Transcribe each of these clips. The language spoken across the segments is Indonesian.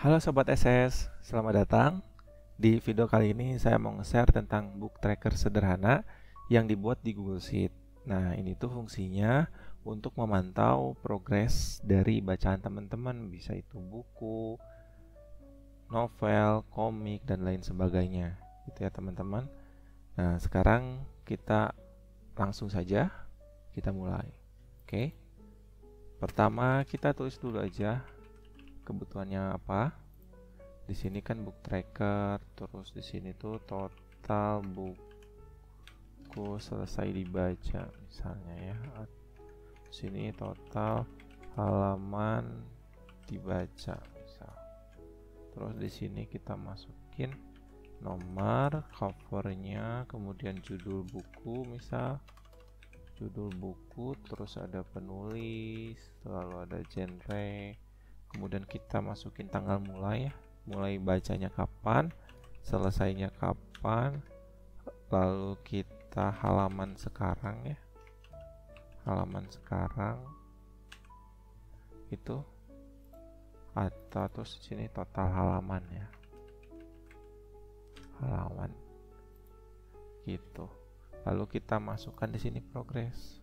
Halo Sobat SS, selamat datang. Di video kali ini saya mau nge-share tentang book tracker sederhana yang dibuat di Google Sheet. Nah, ini tuh fungsinya untuk memantau progres dari bacaan teman-teman, bisa itu buku, novel, komik, dan lain sebagainya. Gitu ya teman-teman. Nah, sekarang kita langsung saja kita mulai. Oke. Pertama, kita tulis dulu aja kebutuhannya apa. Di sini kan book tracker, terus di sini tuh total buku selesai dibaca misalnya ya. Di sini total halaman dibaca misal. Terus di sini kita masukin nomor, covernya, kemudian judul buku misal. Judul buku, terus ada penulis, lalu ada genre. Kemudian kita masukin tanggal mulai ya. Mulai bacanya kapan, selesainya kapan, lalu kita halaman sekarang ya, halaman sekarang itu, atau terus di sini total halaman ya, halaman gitu. Lalu kita masukkan di sini progres.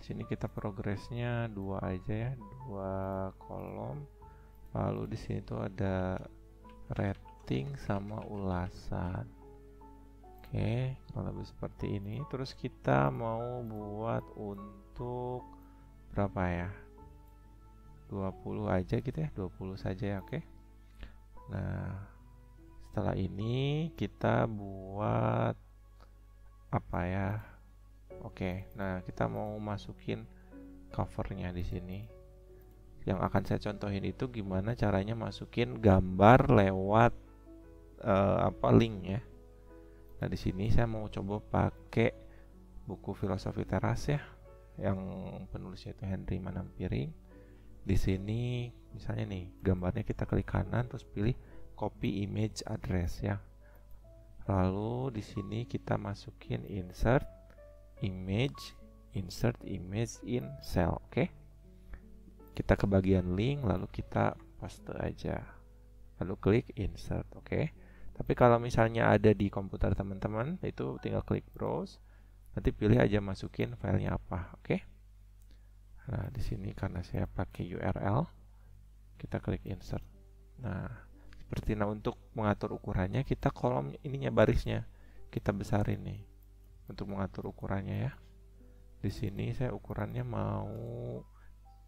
Di sini kita progresnya dua aja ya, dua kolom. Lalu di sini tuh ada rating sama ulasan. Oke, kalau lebih seperti ini. Terus kita mau buat untuk berapa ya? 20 aja gitu ya, 20 saja ya, oke. Nah, setelah ini kita buat apa ya? Oke, nah kita mau masukin covernya di sini. Yang akan saya contohin itu gimana caranya masukin gambar lewat link ya. Nah, di sini saya mau coba pakai buku Filosofi Teras ya, yang penulisnya itu Henry Manampiring. Di sini misalnya nih, gambarnya kita klik kanan terus pilih copy image address ya. Lalu di sini kita masukin insert image in cell, oke. Kita ke bagian link lalu kita paste aja. Lalu klik insert, oke. Tapi kalau misalnya ada di komputer teman-teman, itu tinggal klik browse, nanti pilih aja masukin filenya apa, oke. Nah, di sini karena saya pakai URL, kita klik insert. Nah, seperti untuk mengatur ukurannya, kita kolom ininya barisnya kita besarin nih untuk mengatur ukurannya ya. Di sini saya ukurannya mau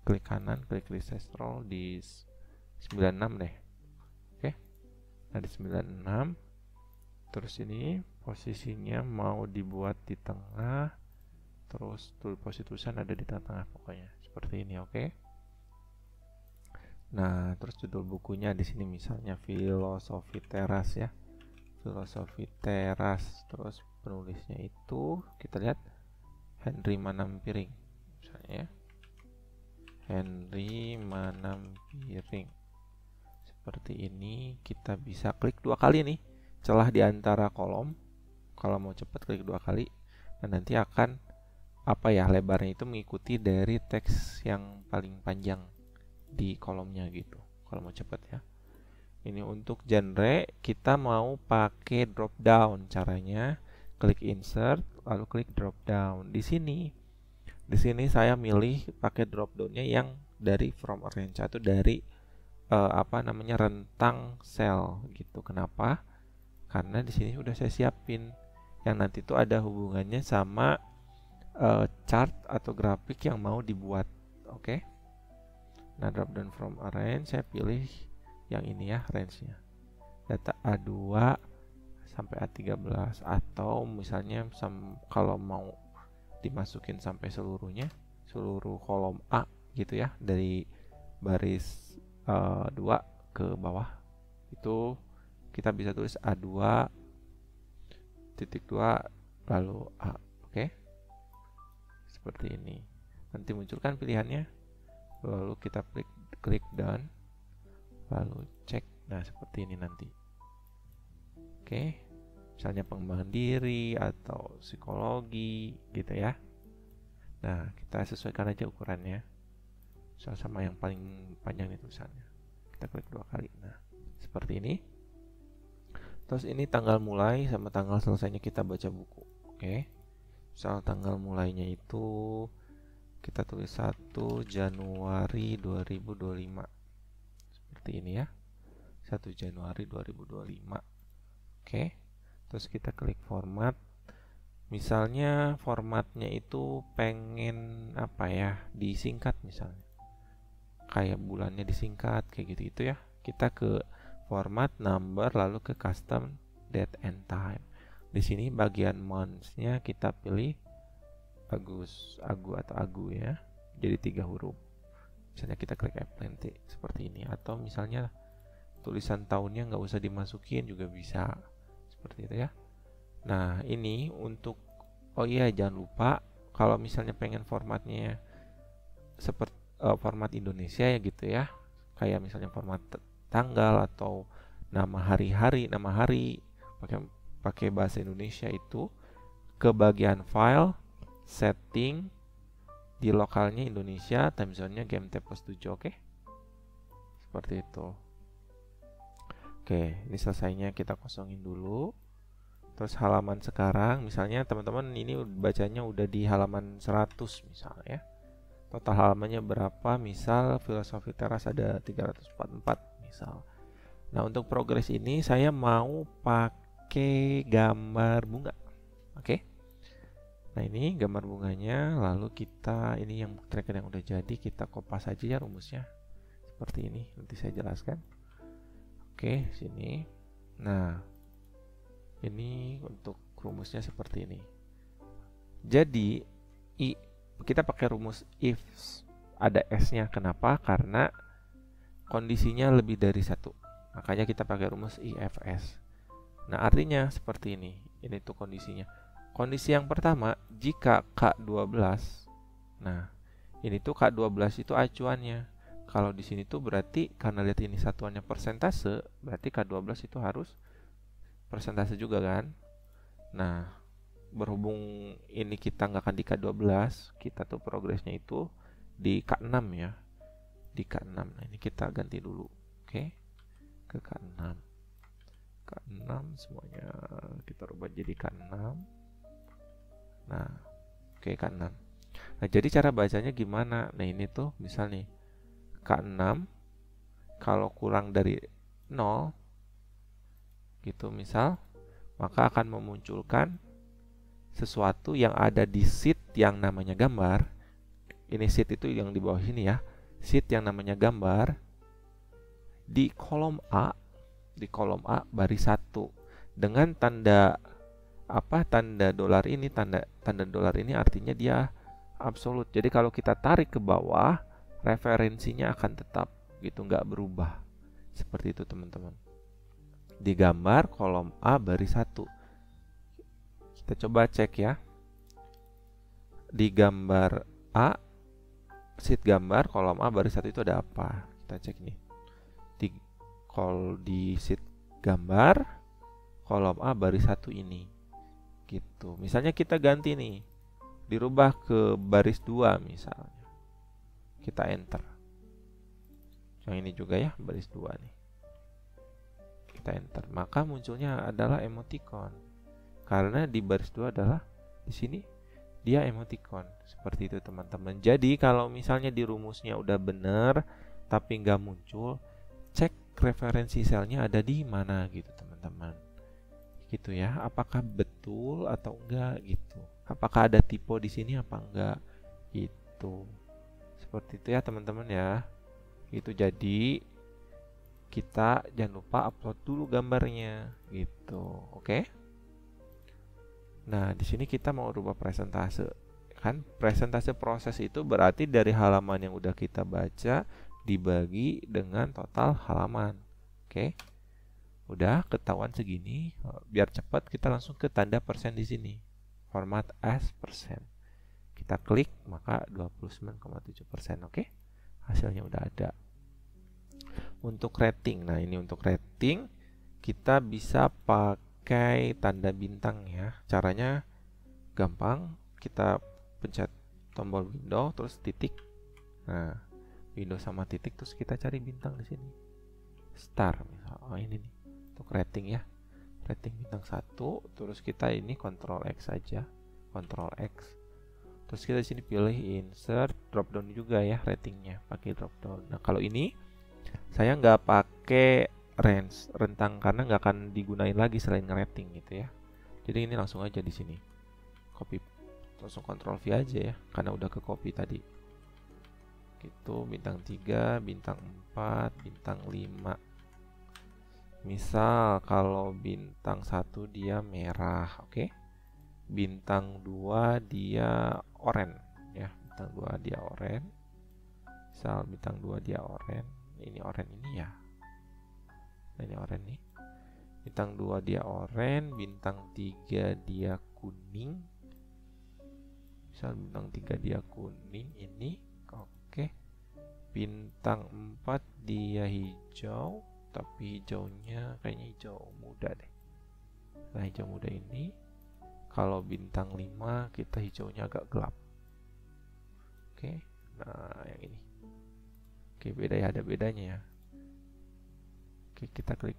klik kanan, klik resize scroll di 96 deh. Oke. Nah, di 96. Terus ini posisinya mau dibuat di tengah. Terus posisi tulisan ada di tengah-tengah pokoknya. Seperti ini, oke. Nah, terus judul bukunya di sini misalnya Filosofi Teras ya. Filosofi Teras. Terus penulisnya itu kita lihat Henry Manampiring misalnya ya. Henry Manampiring. Seperti ini, kita bisa klik dua kali nih celah di antara kolom. Kalau mau cepat klik dua kali, dan nanti akan lebarnya itu mengikuti dari teks yang paling panjang di kolomnya gitu. Kalau mau cepat ya. Ini untuk genre, kita mau pakai drop down. Caranya klik insert lalu klik drop down. Di sini saya milih pakai drop downnya yang dari from arrange atau dari rentang sel gitu. Kenapa? Karena di sini udah saya siapin yang nanti itu ada hubungannya sama chart atau grafik yang mau dibuat. Oke. Nah, drop down from arrange saya pilih yang ini ya, range-nya. Data A2 sampai A13, atau misalnya kalau mau dimasukin sampai seluruhnya, seluruh kolom A gitu ya, dari baris 2 ke bawah, itu kita bisa tulis A2 titik 2 lalu A, oke. Seperti ini. Nanti munculkan pilihannya, lalu kita klik done, lalu cek. Nah, seperti ini nanti, oke. Misalnya pengembangan diri atau psikologi gitu ya. Nah, kita sesuaikan aja ukurannya. sama yang paling panjang nih tulisannya. Kita klik 2 kali. Nah, seperti ini. Terus ini tanggal mulai sama tanggal selesainya kita baca buku. Oke. Misal tanggal mulainya itu kita tulis 1 Januari 2025. Seperti ini ya. 1 Januari 2025. Oke. Terus kita klik format. Misalnya formatnya itu pengen apa ya, disingkat misalnya. Kayak bulannya disingkat kayak gitu ya. Kita ke format, number, lalu ke custom date and time. Di sini bagian months-nya kita pilih Agus, Agu atau Agu ya. Jadi 3 huruf. Misalnya kita klik apply seperti ini, atau misalnya tulisan tahunnya nggak usah dimasukin juga bisa. Seperti itu ya. Nah, ini untuk, oh iya jangan lupa kalau misalnya pengen formatnya seperti format Indonesia ya gitu ya. Kayak misalnya format tanggal atau nama hari pakai bahasa Indonesia, itu ke bagian file, setting, di lokalnya Indonesia, time zone-nya GMT plus 7, oke? Seperti itu. Oke, ini selesainya kita kosongin dulu. Terus halaman sekarang, misalnya teman-teman ini bacanya udah di halaman 100 misalnya ya. Total halamannya berapa? Misal filosofi teras ada 344 misal. Nah, untuk progres ini saya mau pakai gambar bunga. Oke. Nah, ini gambar bunganya, lalu kita ini yang tracker yang udah jadi kita kopas aja ya rumusnya. Seperti ini, nanti saya jelaskan. Oke, sini. Nah, ini untuk rumusnya seperti ini. Jadi kita pakai rumus if ada s-nya. Kenapa? Karena kondisinya lebih dari 1. Makanya kita pakai rumus ifs. Nah, artinya seperti ini. Ini tuh kondisinya. Kondisi yang pertama, jika K12. Nah, ini tuh K12 itu acuannya. Kalau di sini tuh berarti karena lihat ini satuannya persentase, berarti K12 itu harus persentase juga kan. Nah, berhubung ini kita nggak akan di K12, kita tuh progresnya itu di K6 ya, di K6. Nah, ini kita ganti dulu, oke, ke K6. K6 semuanya kita rubah jadi K6. Nah, oke, K6. Nah, jadi cara bacanya gimana? Nah, ini tuh misal nih K6 kalau kurang dari 0 gitu misal, maka akan memunculkan sesuatu yang ada di sheet yang namanya gambar. Ini sheet itu yang di bawah sini ya. Sheet yang namanya gambar di kolom A, baris 1 dengan tanda apa? Tanda dolar ini, tanda dolar ini artinya dia absolut. Jadi kalau kita tarik ke bawah, referensinya akan tetap gitu, nggak berubah. Seperti itu teman-teman. Di gambar kolom A baris 1. Kita coba cek ya. Di gambar A, sheet gambar kolom A baris 1 itu ada apa? Kita cek nih. Di sheet gambar kolom A baris 1 ini. Gitu. Misalnya kita ganti nih. Dirubah ke baris 2 misalnya. Kita enter. Yang ini juga ya, baris 2 nih. Kita enter. Maka munculnya adalah emoticon. Karena di baris 2 adalah di sini dia emoticon. Seperti itu teman-teman. Jadi kalau misalnya di rumusnya udah benar tapi nggak muncul, cek referensi selnya ada di mana gitu teman-teman. Gitu ya. Apakah betul atau enggak gitu. Apakah ada typo di sini apa enggak gitu. Seperti itu ya teman-teman ya. Itu jadi kita jangan lupa upload dulu gambarnya gitu. Oke? Nah, di sini kita mau rubah presentase. Kan presentase proses itu berarti dari halaman yang udah kita baca dibagi dengan total halaman. Oke? Udah ketahuan segini, biar cepat kita langsung ke tanda persen di sini. Format as persen. Kita klik maka 29,7%, oke? Hasilnya udah ada. Untuk rating, nah ini untuk rating kita bisa pakai tanda bintang ya. Caranya gampang, kita pencet tombol window terus titik. Nah, window sama titik, terus kita cari bintang di sini, star misal. Oh ini nih untuk rating ya, rating bintang 1. Terus kita ini Ctrl X aja, Ctrl X. Terus kita di sini pilih insert drop down juga ya, ratingnya pakai drop down. Nah kalau ini saya nggak pakai range rentang karena nggak akan digunain lagi selain rating gitu ya. Jadi ini langsung aja di sini copy, langsung Ctrl V aja ya karena udah ke copy tadi. Gitu, bintang 3, bintang 4, bintang 5. Misal kalau bintang 1 dia merah, oke. Bintang 2 dia oranye ya, bintang 2 dia oranye. Misal bintang 2 dia oranye, ini oranye ini ya. Nah, ini oranye nih. Bintang 2 dia oranye, bintang 3 dia kuning. Misal bintang 3 dia kuning ini, oke. Bintang 4 dia hijau, tapi hijaunya kayaknya hijau muda deh. Nah, hijau muda ini. Kalau bintang 5 kita hijaunya agak gelap. Oke. Nah, yang ini. Oke, beda ya, ada bedanya ya. Oke, kita klik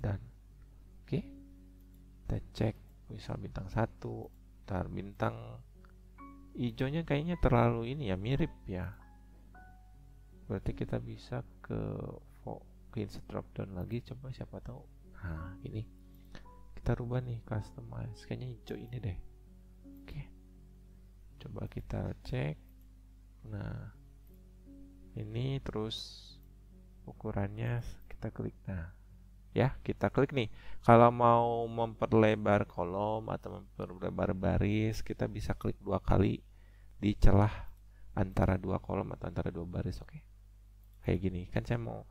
dan oke. Kita cek misal bintang 1, ntar bintang hijaunya kayaknya terlalu ini ya, mirip ya. Berarti kita bisa ke insert drop down lagi, coba siapa tahu. Nah, ini kita rubah nih, customize, kayaknya hijau ini deh. Oke, coba kita cek. Nah, ini terus ukurannya kita klik. Nah ya, kita klik nih. Kalau mau memperlebar kolom atau memperlebar baris, kita bisa klik 2 kali di celah antara 2 kolom atau antara 2 baris. Oke, kayak gini kan saya mau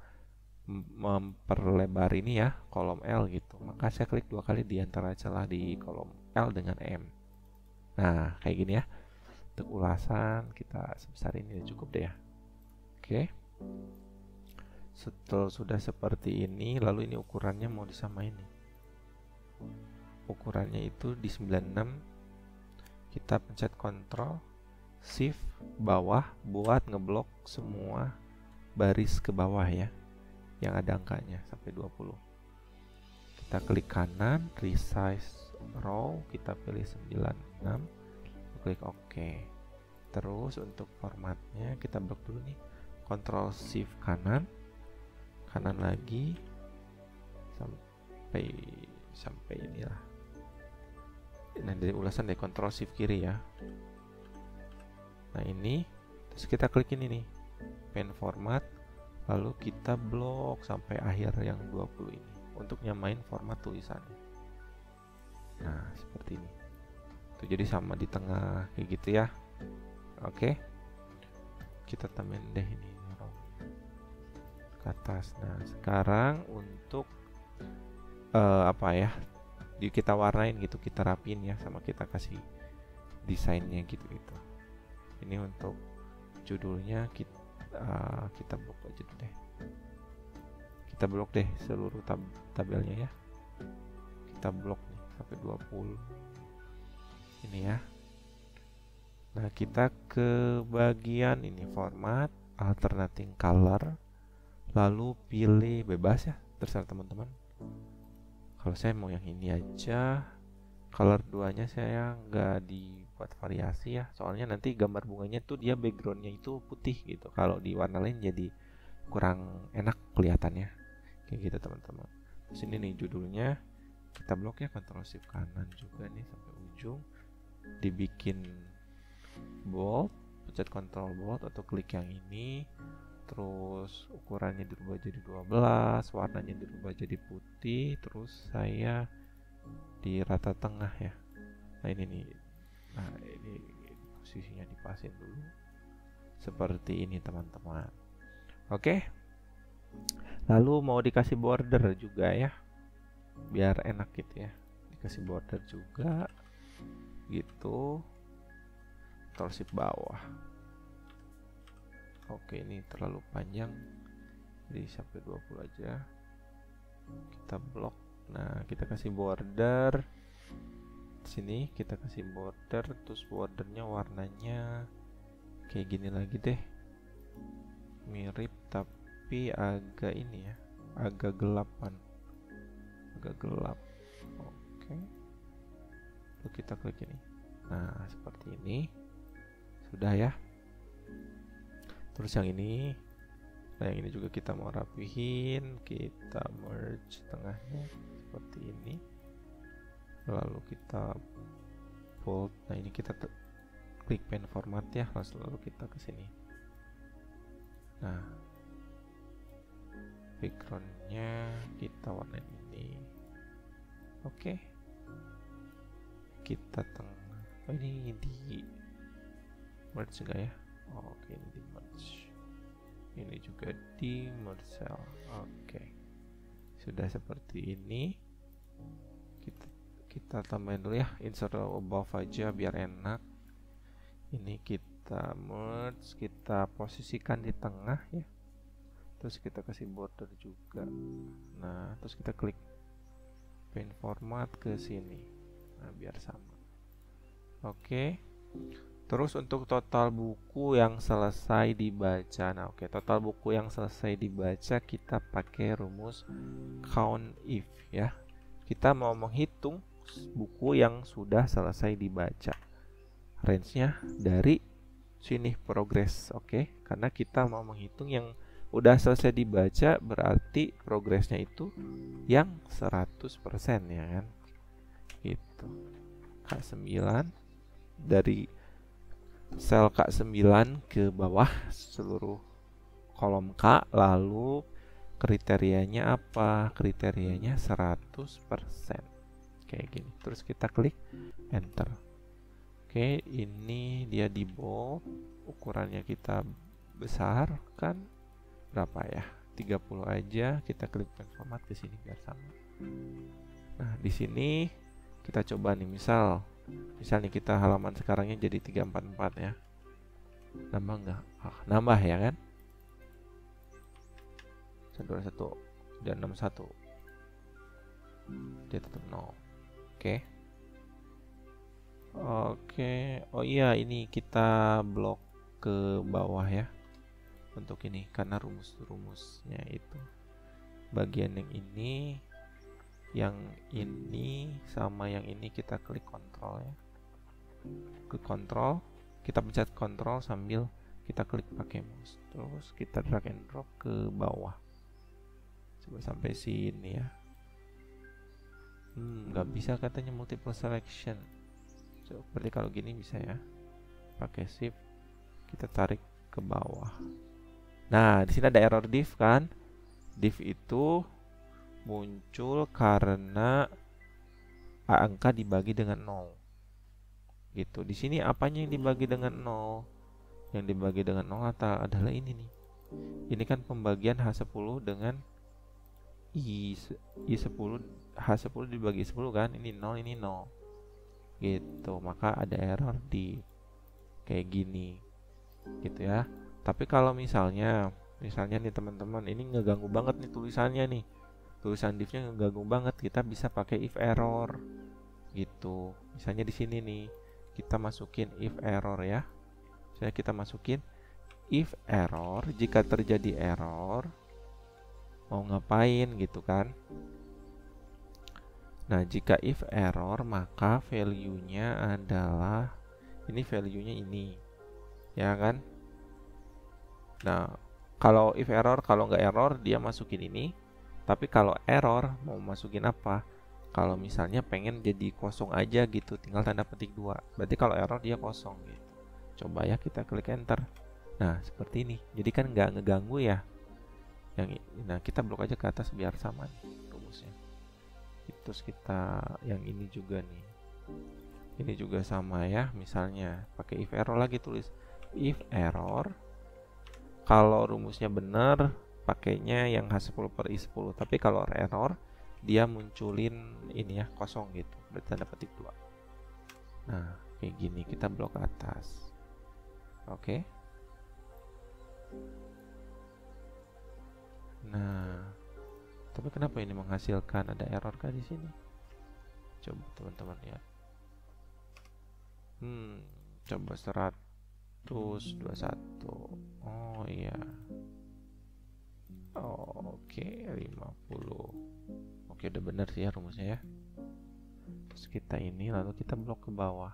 memperlebar ini ya, kolom L gitu, maka saya klik 2 kali di antara celah di kolom L dengan M. Nah kayak gini ya. Untuk ulasan kita sebesar ini cukup deh ya. Oke, setelah sudah seperti ini, lalu ini ukurannya mau disamain nih. Ukurannya itu di 96. Kita pencet Ctrl Shift bawah buat ngeblok semua baris ke bawah ya, yang ada angkanya sampai 20. Kita klik kanan, resize row, kita pilih 96, klik OK. Terus untuk formatnya kita blok dulu nih, Ctrl Shift kanan, kanan lagi sampai inilah. Nah dari ulasan dari Ctrl Shift kiri ya. Nah ini, terus kita klik ini nih, pen format, lalu kita blok sampai akhir yang 20 ini untuk nyamain format tulisannya. Nah seperti ini tuh, jadi sama di tengah kayak gitu ya. Oke, kita tambahin deh ini ke atas. Nah sekarang untuk apa ya, kita warnain gitu, kita rapin ya, sama kita kasih desainnya gitu. Ini untuk judulnya kita blok aja deh. Kita blok deh seluruh tabelnya ya. Kita blok nih sampai 20 ini ya. Nah kita ke bagian ini, format, alternating color, lalu pilih bebas ya, terserah teman-teman. Kalau saya mau yang ini aja. Color 2-nya saya nggak dibuat variasi ya, soalnya nanti gambar bunganya tuh dia backgroundnya itu putih gitu, kalau di warna lain jadi kurang enak kelihatannya kayak gitu teman-teman. Terus ini nih judulnya kita blok ya, Ctrl Shift kanan juga nih sampai ujung, dibikin bold, pencet Ctrl bold atau klik yang ini, terus ukurannya dirubah jadi 12, warnanya dirubah jadi putih, terus saya di rata tengah ya. Nah ini nih, nah ini posisinya dipasin dulu seperti ini teman-teman. Oke, lalu mau dikasih border juga ya, biar enak gitu ya, dikasih border juga gitu. Ctrl Shift bawah. Oke, ini terlalu panjang, jadi sampai 20 aja. Kita blok. Nah kita kasih border sini, kita kasih border, terus bordernya warnanya kayak gini lagi deh. mirip tapi agak ini ya, agak gelapan, agak gelap. Oke, lalu kita klik ini. Nah, seperti ini sudah ya. Terus yang ini, nah yang ini juga kita mau rapihin, kita merge tengahnya seperti ini, lalu kita bold. Nah ini kita klik pen format ya, lalu kita ke sini. Nah, backgroundnya kita warnain ini. Oke, kita tengah. Oh ini di merge enggak ya? Oke, ini di merge. Ini juga di merge cell. Oke, sudah seperti ini. Kita tambahin dulu ya, insert above aja biar enak. Ini kita merge, kita posisikan di tengah ya. Terus kita kasih border juga. Nah, terus kita klik pen format ke sini. Nah, biar sama. Oke. Terus untuk total buku yang selesai dibaca. Nah, oke, total buku yang selesai dibaca kita pakai rumus count if ya. Kita mau menghitung buku yang sudah selesai dibaca. Range-nya dari sini progress, oke? Karena kita mau menghitung yang udah selesai dibaca, berarti progresnya itu yang 100% ya kan? Gitu. K9 dari sel K9 ke bawah seluruh kolom K, lalu kriterianya apa? Kriterianya 100%. Kayak gini. Terus kita klik enter. Oke, ini dia di bold. Ukurannya kita besar kan? Berapa ya? 30 aja. Kita klik pen format ke sini biar sama. Nah, di sini kita coba nih, misal nih kita halaman sekarangnya jadi 344 ya. Nambah nggak? Nambah ya kan? 121 dan 61. Dia tetap 0. Oke. Oke. Oh iya, ini kita blok ke bawah ya. Untuk ini karena rumus-rumusnya itu. Bagian yang ini sama yang ini kita klik kontrol ya. Klik kontrol, kita pencet kontrol sambil kita klik pakai mouse. Terus kita drag and drop ke bawah. Coba sampai sini ya. Nggak bisa katanya multiple selection. Coba berarti kalau gini bisa ya. Pakai shift kita tarik ke bawah. Nah, di sini ada error div kan? Div itu muncul karena angka dibagi dengan 0. Gitu. Di sini apanya yang dibagi dengan 0? Yang dibagi dengan 0 adalah ini nih. Ini kan pembagian H10 dengan I10, H10 dibagi 10 kan? Ini 0, ini 0. Gitu. Maka ada error di kayak gini. Gitu ya. Tapi kalau misalnya nih teman-teman, ini ngeganggu banget nih tulisannya nih. Tulisan divnya ngeganggu banget, kita bisa pakai if error gitu. Misalnya di sini nih kita masukin if error ya. Saya kita masukin if error, jika terjadi error mau ngapain gitu kan. Nah, jika if error maka value-nya adalah ini, value-nya ini ya kan. Nah, kalau if error, kalau nggak error dia masukin ini. Tapi kalau error mau masukin apa? Kalau misalnya pengen jadi kosong aja gitu, tinggal tanda petik 2. Berarti kalau error dia kosong gitu. Coba ya kita klik enter. Nah, seperti ini. Jadi kan nggak ngeganggu ya. Nah, kita blok aja ke atas biar sama nih rumusnya. Terus kita yang ini juga nih. Ini juga sama ya. Misalnya pakai if error lagi, tulis if error. Kalau rumusnya benar pakainya yang H10 per I10, tapi kalau error dia munculin ini ya, kosong gitu, berarti tanda petik 2. Nah, kayak gini kita blok ke atas. Oke. Nah, tapi kenapa ini menghasilkan ada error kah di sini? Coba teman-teman lihat. Coba 121. Oh iya. Oke, 50. Oke, udah benar sih ya rumusnya ya. Terus kita ini lalu kita blok ke bawah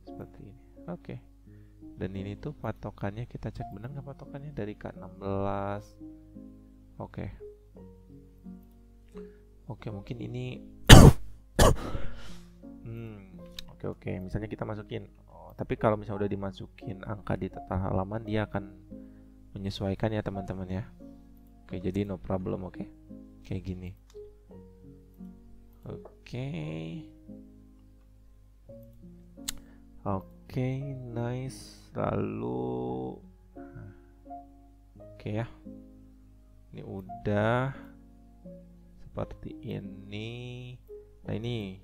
seperti ini. Oke. Dan ini tuh patokannya kita cek benar nggak patokannya dari K16. Oke. Oke, mungkin ini Oke, misalnya kita masukin. Tapi kalau misalnya udah dimasukin angka di total halaman, dia akan menyesuaikan ya teman-teman ya. Oke, jadi no problem. Oke, kayak gini. Oke, nice. Lalu oke ya, ini udah seperti ini. Nah, ini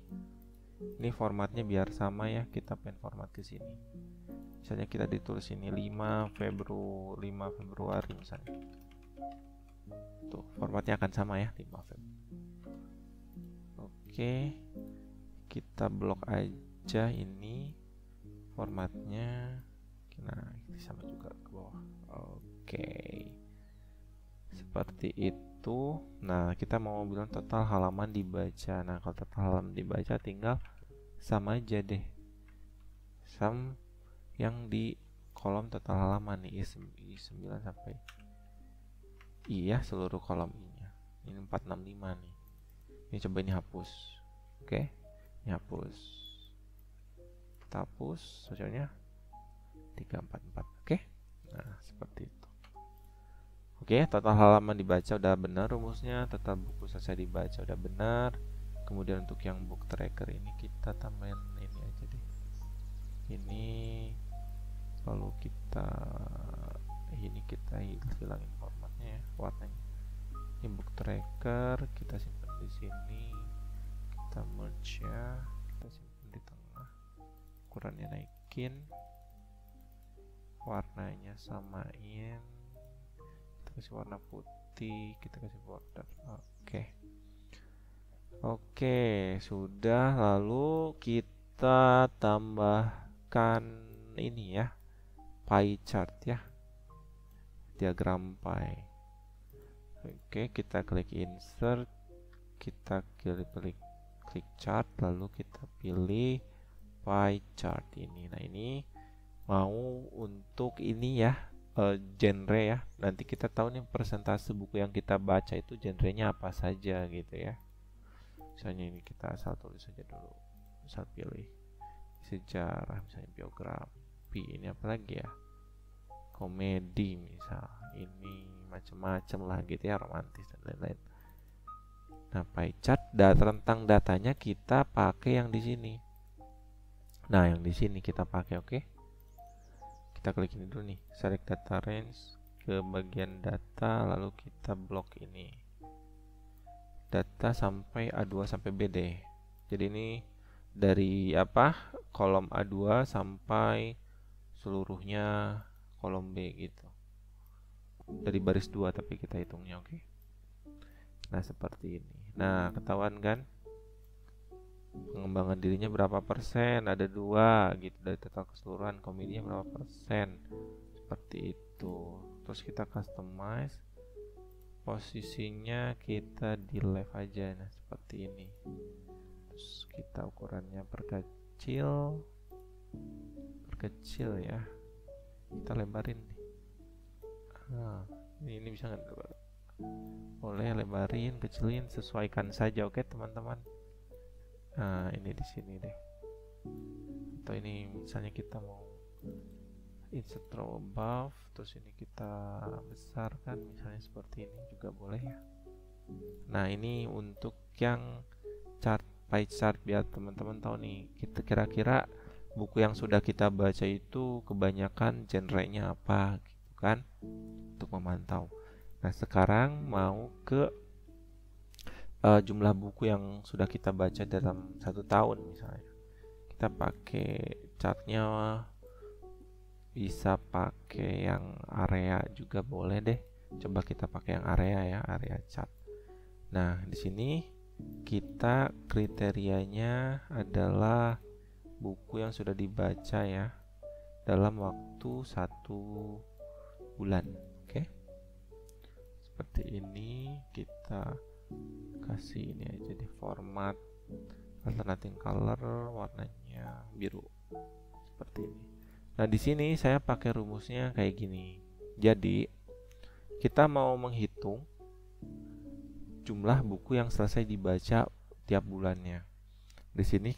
formatnya biar sama ya, kita pengen format ke sini. Misalnya kita ditulis ini 5 Februari misalnya. Tuh, formatnya akan sama ya, 5 Februari. Oke. Kita blok aja ini formatnya. Nah, ini sama juga ke bawah. Oke. Seperti itu. Nah, kita mau bilang total halaman dibaca. Nah, kalau total halaman dibaca tinggal sama aja deh. Sum yang di kolom total halaman nih, I9 sampai iya seluruh kolom I-nya. Ini 465 nih. Ini coba ini hapus. Oke. Ini hapus. Kita hapus sosialnya 344. Oke. Nah, seperti itu. Oke, total halaman dibaca udah benar rumusnya, total buku selesai dibaca udah benar. Kemudian untuk yang book tracker ini kita tambahin ini aja deh. Ini lalu kita hilangin formatnya ya, warnanya. Ini book tracker kita simpan di sini. Kita merge ya, kita simpan di tengah. Ukurannya naikin. Warnanya samain. Kasih warna putih, kita kasih border. Oke, sudah. Lalu kita tambahkan ini ya, pie chart ya, diagram pie. Oke, kita klik insert, kita klik chart, lalu kita pilih pie chart ini. Nah, ini mau untuk ini ya, genre ya. Nanti kita tahu nih persentase buku yang kita baca itu genrenya apa saja gitu ya. Misalnya ini kita asal tulis saja dulu. Misal pilih sejarah, misalnya biografi. Ini apa lagi ya? Komedi misal. Ini macam-macam lah gitu ya, romantis dan lain-lain. Nah, pie chart tentang datanya kita pakai yang di sini. Nah, yang di sini kita pakai, oke. Kita klik ini dulu nih, select data range, ke bagian data, lalu kita blok ini data sampai A2 sampai BD. Jadi ini dari kolom A2 sampai seluruhnya kolom B gitu, dari baris 2 tapi kita hitungnya, oke. Nah, seperti ini. Nah, ketahuan kan pengembangan dirinya berapa persen, ada 2 gitu, dari total keseluruhan komedinya berapa persen, seperti itu. Terus kita customize posisinya, kita di left aja. Nah, seperti ini. Terus kita ukurannya perkecil ya, kita lebarin nih. Ini bisa nggak? Boleh lebarin, kecilin, sesuaikan saja, oke teman-teman. Nah, ini di sini deh. Atau ini misalnya kita mau insert row above, terus ini kita besarkan, misalnya seperti ini juga boleh ya. Nah, ini untuk yang chart, pie chart, biar teman-teman tahu nih, kita kira-kira buku yang sudah kita baca itu kebanyakan genrenya apa gitu kan, untuk memantau. Nah, sekarang mau ke jumlah buku yang sudah kita baca dalam 1 tahun misalnya. Kita pakai chartnya, bisa pakai yang area juga boleh deh. Coba kita pakai yang area ya, area chart. Nah, di sini kita kriterianya adalah buku yang sudah dibaca ya dalam waktu 1 bulan, oke? seperti ini. Kita kasih ini aja di format alternating color, warnanya biru seperti ini. Nah, di sini saya pakai rumusnya kayak gini. Jadi kita mau menghitung jumlah buku yang selesai dibaca tiap bulannya. Di sini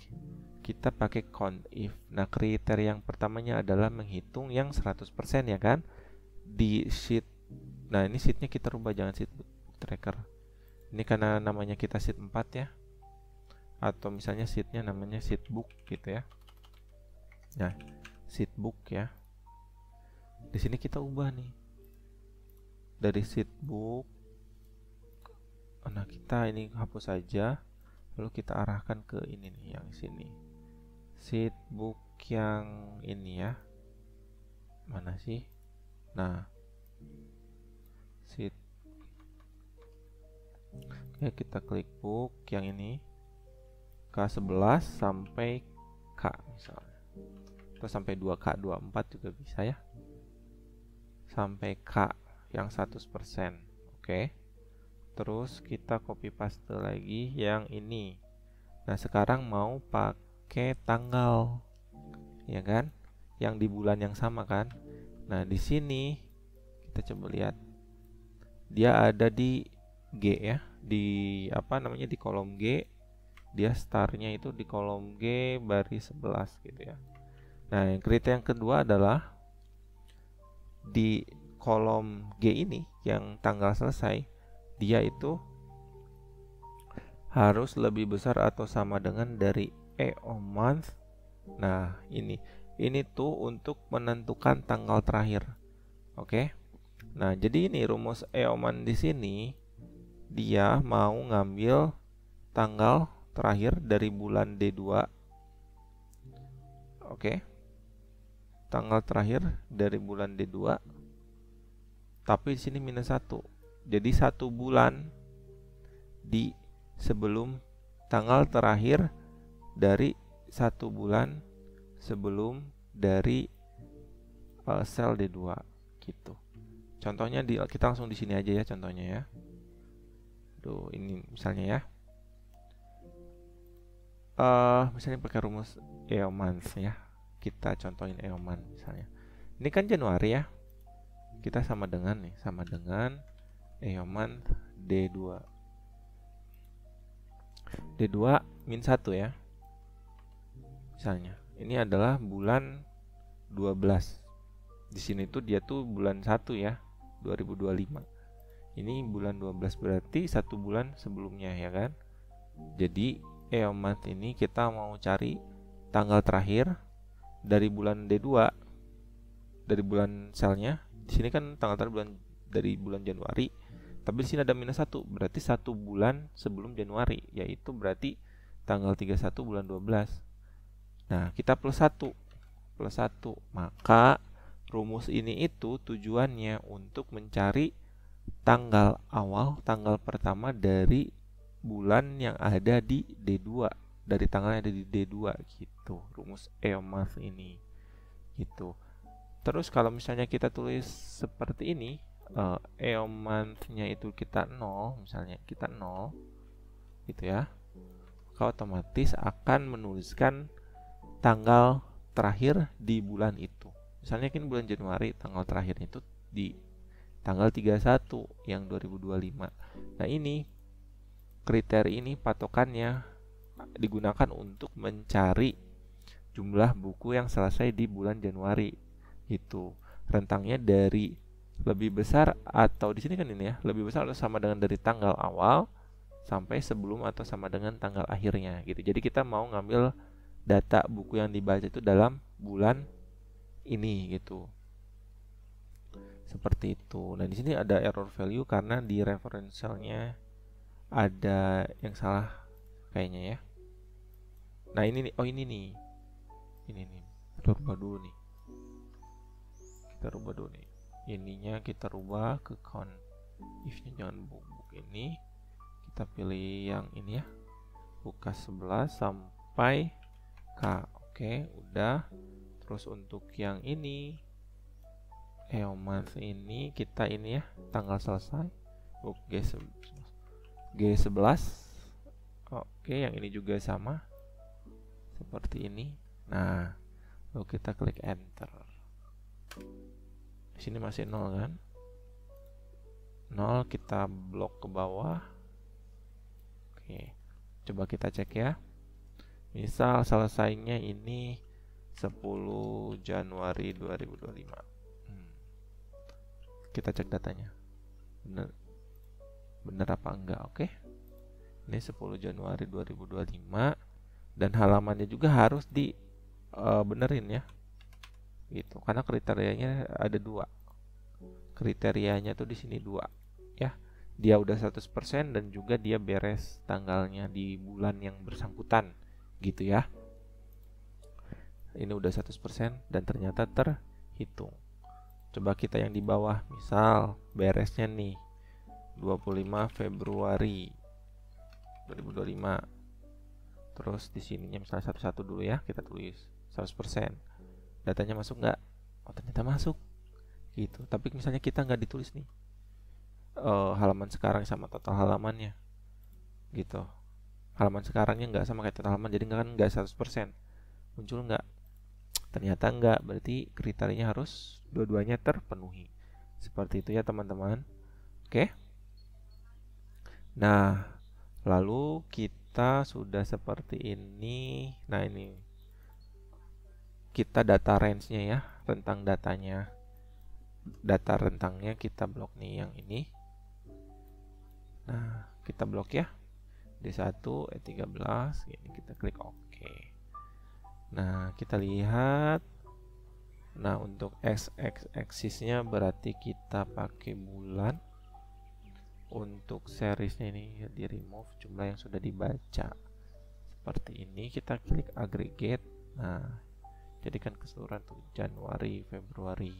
kita pakai count if. Nah, kriteria yang pertamanya adalah menghitung yang 100% ya kan, di sheet. Nah, ini sheetnya kita rubah, jangan sheet book tracker. Ini karena namanya kita sheet 4 ya, atau misalnya sheetnya namanya sheet book gitu ya. Nah, sheet book ya. Di sini kita ubah nih dari sheet book. Nah, kita ini hapus saja, lalu kita arahkan ke ini nih, yang sini. Sheet book yang ini ya. Mana sih? Nah, sheet. Oke, kita klik book yang ini. K11 sampai K misalnya. Atau sampai 2K, 24 juga bisa ya. Sampai K yang 100%. Oke. Terus kita copy paste lagi yang ini. Nah, sekarang mau pakai tanggal. Ya kan? Yang di bulan yang sama kan? Nah, di sini kita coba lihat. Dia ada di G ya. Di apa namanya? Di kolom G. Dia startnya itu di kolom G baris 11 gitu ya. Nah, kriteria yang kedua adalah di kolom G ini yang tanggal selesai, dia itu harus lebih besar atau sama dengan dari EO month. Nah, ini tuh untuk menentukan tanggal terakhir. Oke. Nah, jadi ini rumus EO month di sini dia mau ngambil tanggal terakhir dari bulan D2. Oke. Tanggal terakhir dari bulan D2. Tapi di sini minus 1. Jadi 1 bulan di sebelum tanggal terakhir dari 1 bulan sebelum dari sel D2 gitu. Contohnya kita langsung di sini aja ya contohnya ya. Tuh, ini misalnya ya. Misalnya pakai rumus EO month ya. Kita contohin EO month misalnya. Ini kan Januari ya. Kita sama dengan EO month D2. D2 min 1 ya. Misalnya, ini adalah bulan 12. Di sini tuh dia tuh bulan 1 ya, 2025. Ini bulan 12 berarti 1 bulan sebelumnya ya kan. Jadi EO month ini kita mau cari tanggal terakhir dari bulan D2, dari bulan selnya. Di sini kan tanggal terakhir dari bulan Januari, tapi di sini ada minus 1, berarti 1 bulan sebelum Januari, yaitu berarti tanggal 31 bulan 12. Nah, kita plus 1. Maka rumus ini itu tujuannya untuk mencari tanggal awal, tanggal pertama dari bulan yang ada di D2, dari tanggal yang ada di D2 gitu. Rumus EO month ini gitu. Terus kalau misalnya kita tulis seperti ini, EO month-nya itu kita 0, misalnya kita 0 gitu ya, maka otomatis akan menuliskan tanggal terakhir di bulan itu. Misalnya kan bulan Januari, tanggal terakhirnya itu di tanggal 31 yang 2025. Nah, ini kriteria ini patokannya digunakan untuk mencari jumlah buku yang selesai di bulan Januari. Itu rentangnya dari lebih besar atau di sini kan ini ya, lebih besar atau sama dengan dari tanggal awal sampai sebelum atau sama dengan tanggal akhirnya gitu. Jadi kita mau ngambil data buku yang dibaca itu dalam bulan ini gitu. Seperti itu. Nah, di sini ada error value karena di referentialnya ada yang salah kayaknya ya. Nah, ini nih. Oh, ini nih. Ini nih. Kita rubah dulu nih. Ininya kita rubah ke count if-nya, jangan book ini. Kita pilih yang ini ya. Buka 11 sampai K. Oke, udah. Terus untuk yang ini EO month ini kita ini ya, tanggal selesai book G11. Oke, yang ini juga sama seperti ini. Nah, lalu kita klik enter. Di sini masih 0 kan? 0, kita blok ke bawah. Oke, coba kita cek ya. Misal selesainya ini 10 Januari 2025. Kita cek datanya. Bener apa enggak? Oke. Ini 10 Januari 2025 dan halamannya juga harus di benerin ya. Gitu. Karena kriterianya ada 2. Kriterianya tuh di sini 2 ya. Dia udah 100% dan juga dia beres tanggalnya di bulan yang bersangkutan gitu ya. Ini udah 100% dan ternyata terhitung. Coba kita yang di bawah, misal beresnya nih 25 Februari 2025. Terus di sininya misalnya 11 dulu ya, kita tulis 100%. Datanya masuk nggak? Oh, ternyata masuk. Gitu. Tapi misalnya kita nggak ditulis nih halaman sekarang sama total halamannya. Gitu. Halaman sekarangnya nggak sama kayak total halaman, jadi nggak 100%. Muncul nggak? Ternyata nggak, berarti kriterianya harus dua-duanya terpenuhi. Seperti itu ya teman-teman. Oke. Nah, lalu kita sudah seperti ini. Nah, ini kita data range-nya ya, rentang datanya. Data rentangnya kita blok nih yang ini. Nah, kita blok ya. D1, E13, ini kita klik OK. Nah, kita lihat. Nah, untuk x-axisnya berarti kita pakai bulan. Untuk seriesnya ini di remove jumlah yang sudah dibaca. Seperti ini kita klik aggregate. Nah, jadikan keseluruhan tuh Januari, Februari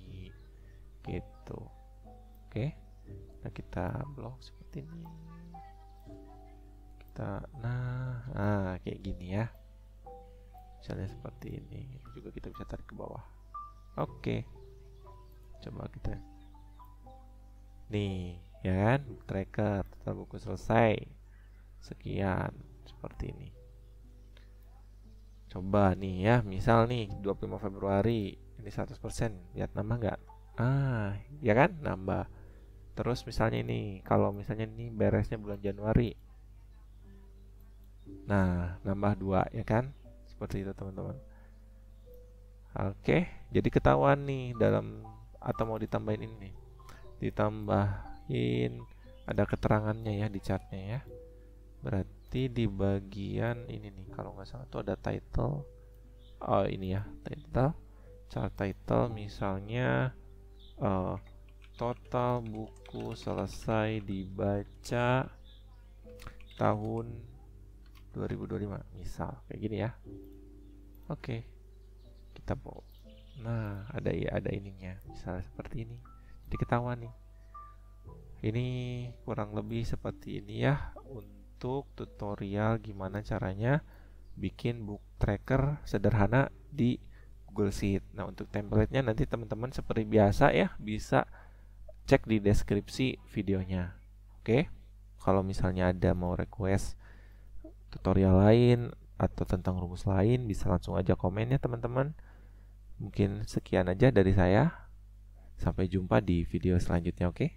gitu. Oke. Nah, kita blok seperti ini. Nah, kayak gini ya. Misalnya seperti ini. Juga kita bisa tarik ke bawah. Oke. Coba kita. Nih, ya kan? Tracker total buku selesai. Sekian, seperti ini. Coba nih ya, misal nih 25 Februari ini 100%, lihat nambah nggak? Ya kan? Nambah. Terus misalnya ini, kalau misalnya ini beresnya bulan Januari. Nah, nambah 2 ya kan? Seperti itu teman-teman. Oke, jadi ketahuan nih dalam atau mau ditambahin ini nih. Ditambahin ada keterangannya ya di chartnya ya. Berarti di bagian ini nih, kalau nggak salah tuh ada title. Oh, ini ya, title. Chart title misalnya total buku selesai dibaca tahun 2025 misal kayak gini ya. Oke. Kita bawa. Nah, ada ininya, misalnya seperti ini. Jadi ketahuan nih. Ini kurang lebih seperti ini ya untuk tutorial gimana caranya bikin book tracker sederhana di Google Sheet. Nah, untuk template-nya nanti teman-teman seperti biasa ya bisa cek di deskripsi videonya. Oke. Kalau misalnya ada mau request tutorial lain atau tentang rumus lain, bisa langsung aja komen ya teman-teman. Mungkin sekian aja dari saya. Sampai jumpa di video selanjutnya, oke?